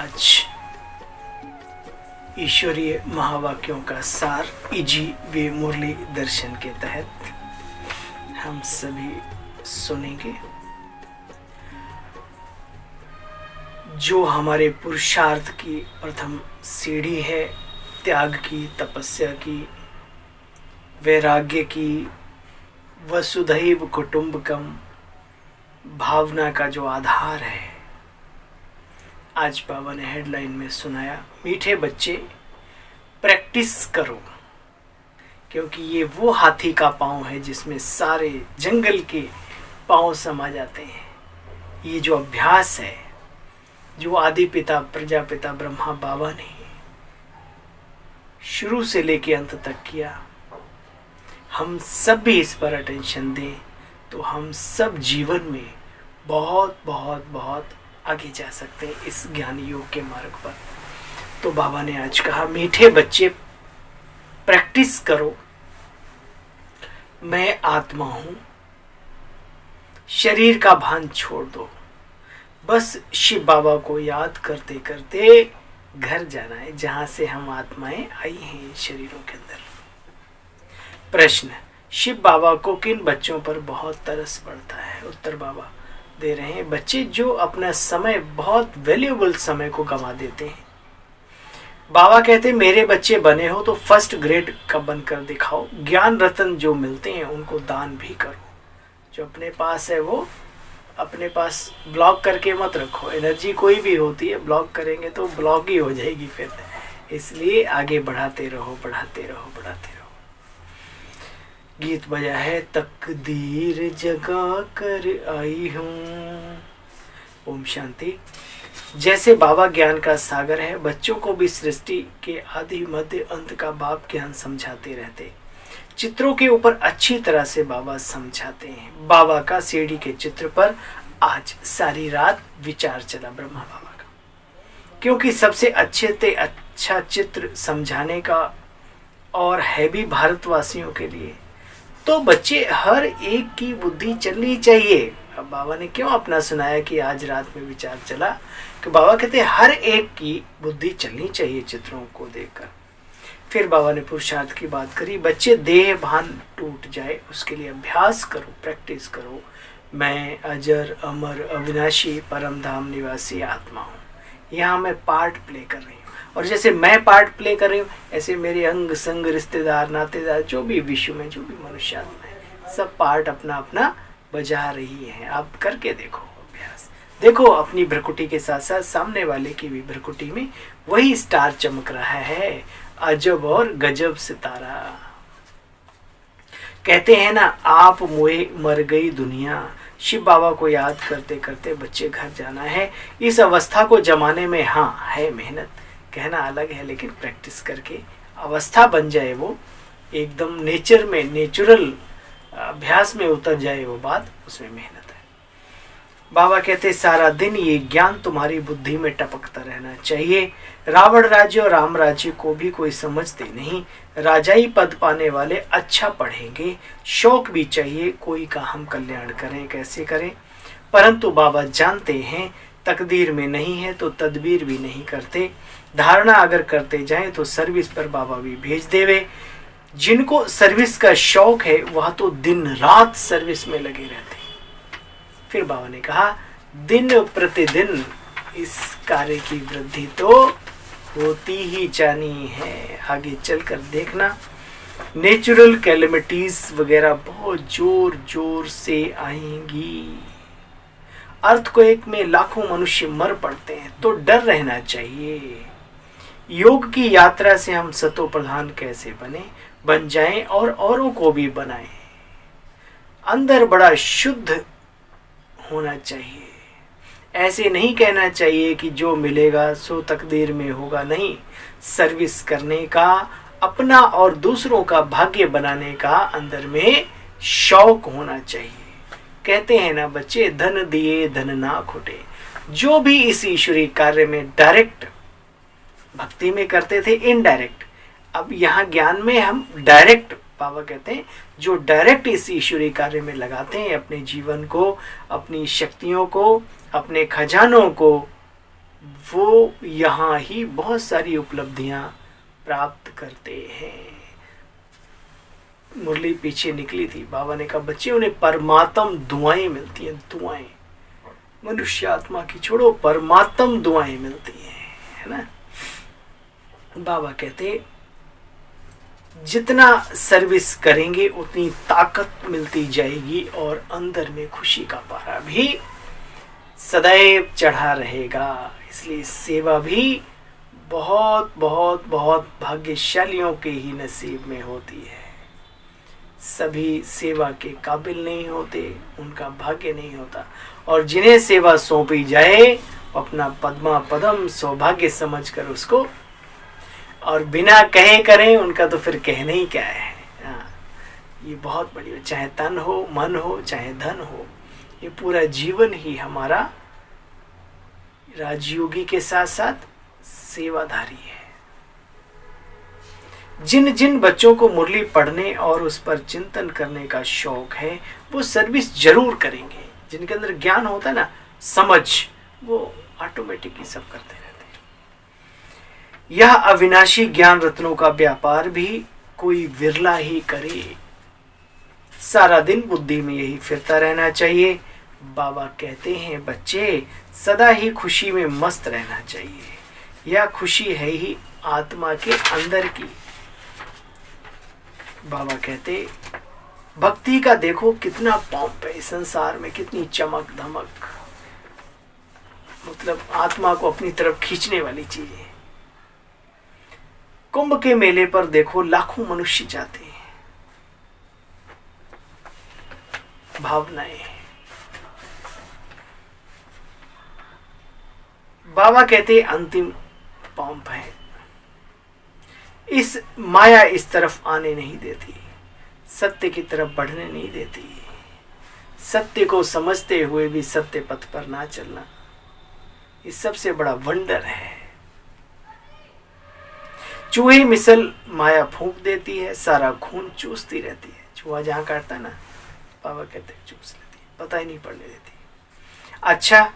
आज ईश्वरीय महावाक्यों का सार इजी वे मुरली दर्शन के तहत हम सभी सुनेंगे। जो हमारे पुरुषार्थ की प्रथम सीढ़ी है, त्याग की, तपस्या की, वैराग्य की, वसुधैव कुटुंबकम भावना का जो आधार है, आज बाबा ने हेडलाइन में सुनाया, मीठे बच्चे प्रैक्टिस करो। क्योंकि ये वो हाथी का पांव है जिसमें सारे जंगल के पांव समा जाते हैं। ये जो अभ्यास है, जो आदि पिता प्रजापिता ब्रह्मा बाबा ने शुरू से लेके अंत तक किया, हम सब भी इस पर अटेंशन दें तो हम सब जीवन में बहुत बहुत बहुत आगे जा सकते हैं इस ज्ञान योग के मार्ग पर। तो बाबा ने आज कहा, मीठे बच्चे प्रैक्टिस करो, मैं आत्मा हूं, शरीर का भान छोड़ दो, बस शिव बाबा को याद करते करते घर जाना है जहां से हम आत्माएं आई हैं शरीरों के अंदर। प्रश्न, शिव बाबा को किन बच्चों पर बहुत तरस पड़ता है? उत्तर बाबा दे रहे हैं, बच्चे जो अपना समय, बहुत वैल्यूएबल समय को गंवा देते हैं। बाबा कहते हैं, मेरे बच्चे बने हो तो फर्स्ट ग्रेड का बनकर दिखाओ। ज्ञान रतन जो मिलते हैं उनको दान भी करो। जो अपने पास है वो अपने पास ब्लॉक करके मत रखो। एनर्जी कोई भी होती है, ब्लॉक करेंगे तो ब्लॉक ही हो जाएगी फिर। इसलिए आगे बढ़ाते रहो, बढ़ाते रहो, बढ़ाते रहो। गीत बजा है, तकदीर जगा कर आई हूँ। ओम शांति। जैसे बाबा ज्ञान का सागर है, बच्चों को भी सृष्टि के आदि मध्य अंत का बाप ज्ञान समझाते रहते। चित्रों के ऊपर अच्छी तरह से बाबा समझाते हैं। बाबा का सीढ़ी के चित्र पर आज सारी रात विचार चला ब्रह्मा बाबा का, क्योंकि सबसे अच्छे से अच्छा चित्र समझाने का और है भी भारतवासियों के लिए। तो बच्चे हर एक की बुद्धि चलनी चाहिए। अब बाबा ने क्यों अपना सुनाया कि आज रात में विचार चला, कि बाबा कहते हैं हर एक की बुद्धि चलनी चाहिए चित्रों को देखकर। फिर बाबा ने पुरुषार्थ की बात करी, बच्चे देह भान टूट जाए उसके लिए अभ्यास करो, प्रैक्टिस करो। मैं अजर अमर अविनाशी परम धाम निवासी आत्मा हूँ, यहाँ मैं पार्ट प्ले कर रही हूँ। और जैसे मैं पार्ट प्ले कर रही हूँ, ऐसे मेरे अंग संग रिश्तेदार नातेदार जो भी विश्व में जो भी मनुष्य आत्मा है, सब पार्ट अपना अपना बजा रही है। आप करके देखो अभ्यास, देखो अपनी भ्रकुटी के साथ साथ सामने वाले की भी भ्रकुटी में वही स्टार चमक रहा है, अजब और गजब सितारा। कहते हैं ना, आप मुए मर गई दुनिया। शिव बाबा को याद करते करते बच्चे घर जाना है। इस अवस्था को जमाने में हाँ है मेहनत, कहना अलग है, लेकिन प्रैक्टिस करके अवस्था बन जाए, वो एकदम नेचर में, नेचुरल अभ्यास में उतर जाए वो बात, उसमें मेहनत है। बाबा कहते सारा दिन ये ज्ञान तुम्हारी बुद्धि में टपकता रहना चाहिए। रावण राज्य और राम राज्य को भी कोई समझते नहीं। राजाई पद पाने वाले अच्छा पढ़ेंगे, शौक भी चाहिए कोई का हम कल्याण करें, कैसे करें। परंतु बाबा जानते हैं तकदीर में नहीं है तो तदबीर भी नहीं करते। धारणा अगर करते जाएं तो सर्विस पर बाबा भी भेज देवे। जिनको सर्विस का शौक है वह तो दिन रात सर्विस में लगे रहते। फिर बाबा ने कहा, दिन प्रतिदिन इस कार्य की वृद्धि तो होती ही जानी है। आगे चलकर देखना, नेचुरल कैलेमिटीज वगैरह बहुत जोर जोर से आएंगी। अर्थक्वेक में लाखों मनुष्य मर पड़ते हैं, तो डर रहना चाहिए। योग की यात्रा से हम सतो प्रधान कैसे बन जाएं और औरों को भी बनाएं। अंदर बड़ा शुद्ध होना चाहिए। ऐसे नहीं कहना चाहिए कि जो मिलेगा सो तकदीर में होगा, नहीं। सर्विस करने का, अपना और दूसरों का भाग्य बनाने का अंदर में शौक होना चाहिए। कहते हैं ना बच्चे, धन दिए धन ना खुटे। जो भी इस ईश्वरीय कार्य में डायरेक्ट भक्ति में करते थे, इनडायरेक्ट, अब यहाँ ज्ञान में हम डायरेक्ट, बाबा कहते हैं जो डायरेक्ट इस ईश्वरीय कार्य में लगाते हैं, अपने जीवन को, अपनी शक्तियों को, अपने खजानों को वो यहाँ ही बहुत सारी उपलब्धियां प्राप्त करते हैं। मुरली पीछे निकली थी, बाबा ने कहा बच्चे उन्हें परमात्म दुआएं मिलती हैं, दुआएं, मनुष्य आत्मा की छोड़ो, परमात्म दुआएं मिलती हैं, है ना। बाबा कहते जितना सर्विस करेंगे उतनी ताकत मिलती जाएगी और अंदर में खुशी का पारा भी सदैव चढ़ा रहेगा। इसलिए सेवा भी बहुत बहुत बहुत भाग्यशालियों के ही नसीब में होती है। सभी सेवा के काबिल नहीं होते, उनका भाग्य नहीं होता, और जिन्हें सेवा सौंपी जाए अपना पद्मा पदम सौभाग्य समझकर उसको और बिना कहे करें, उनका तो फिर कहने ही क्या है। ये बहुत बड़ी, चाहे तन हो, मन हो, चाहे धन हो, ये पूरा जीवन ही हमारा राजयोगी के साथ साथ सेवाधारी है। जिन जिन बच्चों को मुरली पढ़ने और उस पर चिंतन करने का शौक है वो सर्विस जरूर करेंगे। जिनके अंदर ज्ञान होता है ना, समझ, वो ऑटोमेटिकली सब करते रहते हैं। यह अविनाशी ज्ञान रत्नों का व्यापार भी कोई विरला ही करे। सारा दिन बुद्धि में यही फिरता रहना चाहिए। बाबा कहते हैं बच्चे सदा ही खुशी में मस्त रहना चाहिए। यह खुशी है ही आत्मा के अंदर की। बाबा कहते भक्ति का देखो कितना पंप है संसार में, कितनी चमक धमक, मतलब आत्मा को अपनी तरफ खींचने वाली चीजें। कुंभ के मेले पर देखो लाखों मनुष्य जाते हैं, भावनाएं। बाबा कहते अंतिम पंप है। इस माया इस तरफ आने नहीं देती, सत्य की तरफ बढ़ने नहीं देती। सत्य को समझते हुए भी सत्य पथ पर ना चलना, ये सबसे बड़ा वंडर है। चूहे मिसल माया फूंक देती है, सारा खून चूसती रहती है। चूहा जहां काटता है ना, बाबा कहते हैं चूस लेती है, पता ही नहीं पड़ने देती। अच्छा,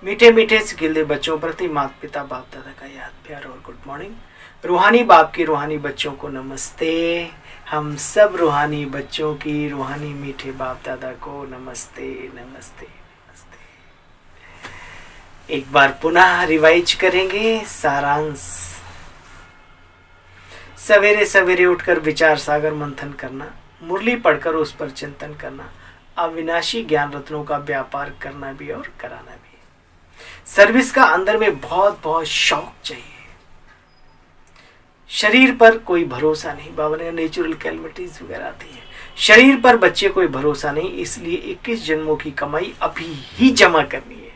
मीठे मीठे से गिले बच्चों प्रति माता पिता बाप दादा का याद प्यार और गुड मॉर्निंग। रूहानी बाप की रूहानी बच्चों को नमस्ते। हम सब रूहानी बच्चों की रूहानी मीठे बाप दादा को नमस्ते नमस्ते नमस्ते। एक बार पुनः रिवाइज करेंगे सारांश। सवेरे सवेरे उठकर विचार सागर मंथन करना, मुरली पढ़कर उस पर चिंतन करना, अविनाशी ज्ञान रत्नों का व्यापार करना भी और कराना भी। सर्विस का अंदर में बहुत बहुत शौक चाहिए। शरीर पर कोई भरोसा नहीं, बाबा ने नेचुरल कैलमिटीज वगैरह आती है, शरीर पर बच्चे कोई भरोसा नहीं, इसलिए 21 जन्मों की कमाई अभी ही जमा करनी है।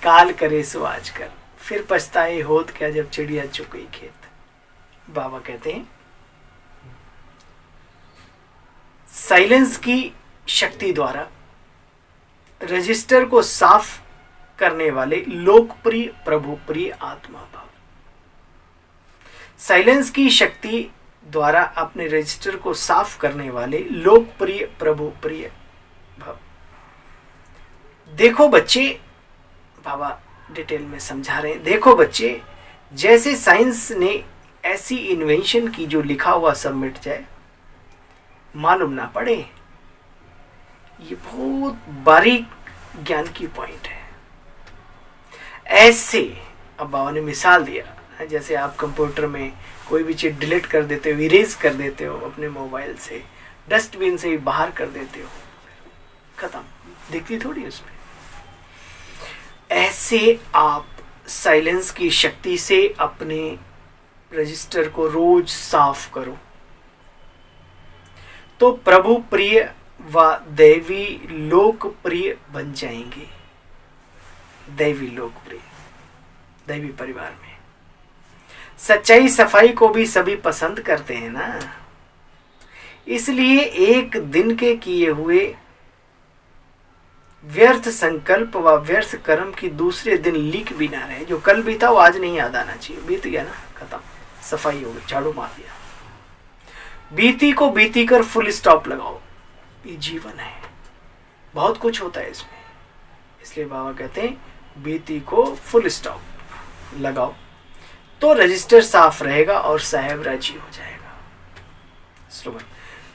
काल करे सो आज कर, फिर पछताए होत क्या जब चिड़िया चुग गई खेत। बाबा कहते हैं साइलेंस की शक्ति द्वारा रजिस्टर को साफ करने वाले लोकप्रिय प्रभु प्रिय आत्मा भाव। साइलेंस की शक्ति द्वारा अपने रजिस्टर को साफ करने वाले लोकप्रिय प्रभु प्रिय भाव। देखो बच्चे, बाबा डिटेल में समझा रहे हैं। देखो बच्चे, जैसे साइंस ने ऐसी इन्वेंशन की जो लिखा हुआ सब मिट जाए, मालूम ना पड़े। ये बहुत बारीक ज्ञान की पॉइंट है। ऐसे अब बाबा ने मिसाल दिया, जैसे आप कंप्यूटर में कोई भी चीज डिलीट कर देते हो, इरेज कर देते हो अपने मोबाइल से, डस्टबिन से ही बाहर कर देते हो, खत्म, दिखती थोड़ी उसमें। ऐसे आप साइलेंस की शक्ति से अपने रजिस्टर को रोज साफ करो तो प्रभु प्रिय व दैवी लोकप्रिय बन जाएंगे। दैवी लोकप्रिय, दैवी परिवार में सच्चाई सफाई को भी सभी पसंद करते हैं ना, इसलिए एक दिन के किए हुए व्यर्थ संकल्प व व्यर्थ कर्म की दूसरे दिन लीक भी ना रहे। जो कल बीता वो आज नहीं याद आना चाहिए। बीत गया ना, खत्म, सफाई हो गई, झाड़ू मार दिया। बीती को बीती कर फुल स्टॉप लगाओ। ये जीवन है, बहुत कुछ होता है इसमें। इसलिए बाबा कहते हैं बीती को फुल स्टॉप लगाओ, तो रजिस्टर साफ रहेगा और साहेब राजी हो जाएगा। स्लोगन,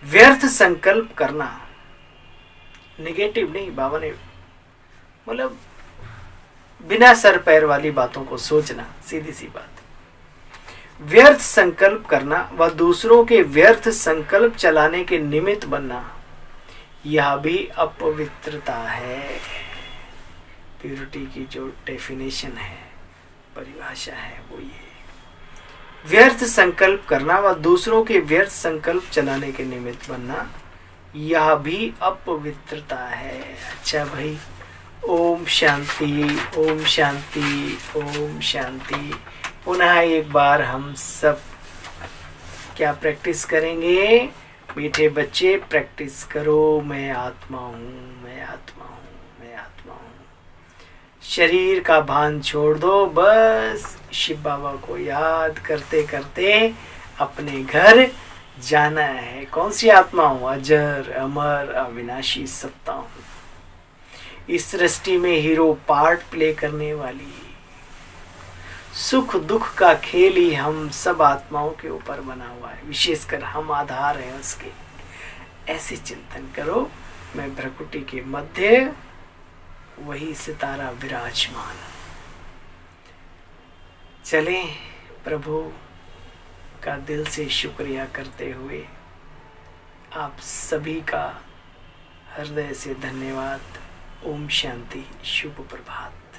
व्यर्थ संकल्प करना, नेगेटिव नहीं, बाबा ने मतलब बिना सर पैर वाली बातों को सोचना, सीधी सी बात। व्यर्थ संकल्प करना व दूसरों के व्यर्थ संकल्प चलाने के निमित्त बनना, यह भी अपवित्रता है। प्यूरिटी की जो डेफिनेशन है, परिभाषा है, वो ये व्यर्थ संकल्प करना व दूसरों के व्यर्थ संकल्प चलाने के निमित्त बनना, यह भी अपवित्रता है। अच्छा भाई, ओम शांति, ओम शांति, ओम शांति। पुनः एक बार हम सब क्या प्रैक्टिस करेंगे? मीठे बच्चे प्रैक्टिस करो, मैं आत्मा हूँ, मैं आत्मा हूँ, मैं आत्मा हूँ। शरीर का भान छोड़ दो, बस शिव बाबा को याद करते करते अपने घर जाना है। कौन सी आत्मा हूँ? अजर अमर अविनाशी सत्ता हूँ, इस सृष्टि में हीरो पार्ट प्ले करने वाली। सुख दुख का खेल ही हम सब आत्माओं के ऊपर बना हुआ है, विशेषकर हम आधार हैं उसके। ऐसे चिंतन करो, मैं भ्रकुटी के मध्य वही सितारा विराजमान। चलें प्रभु का दिल से शुक्रिया करते हुए, आप सभी का हृदय से धन्यवाद। ओम शांति, शुभ प्रभात।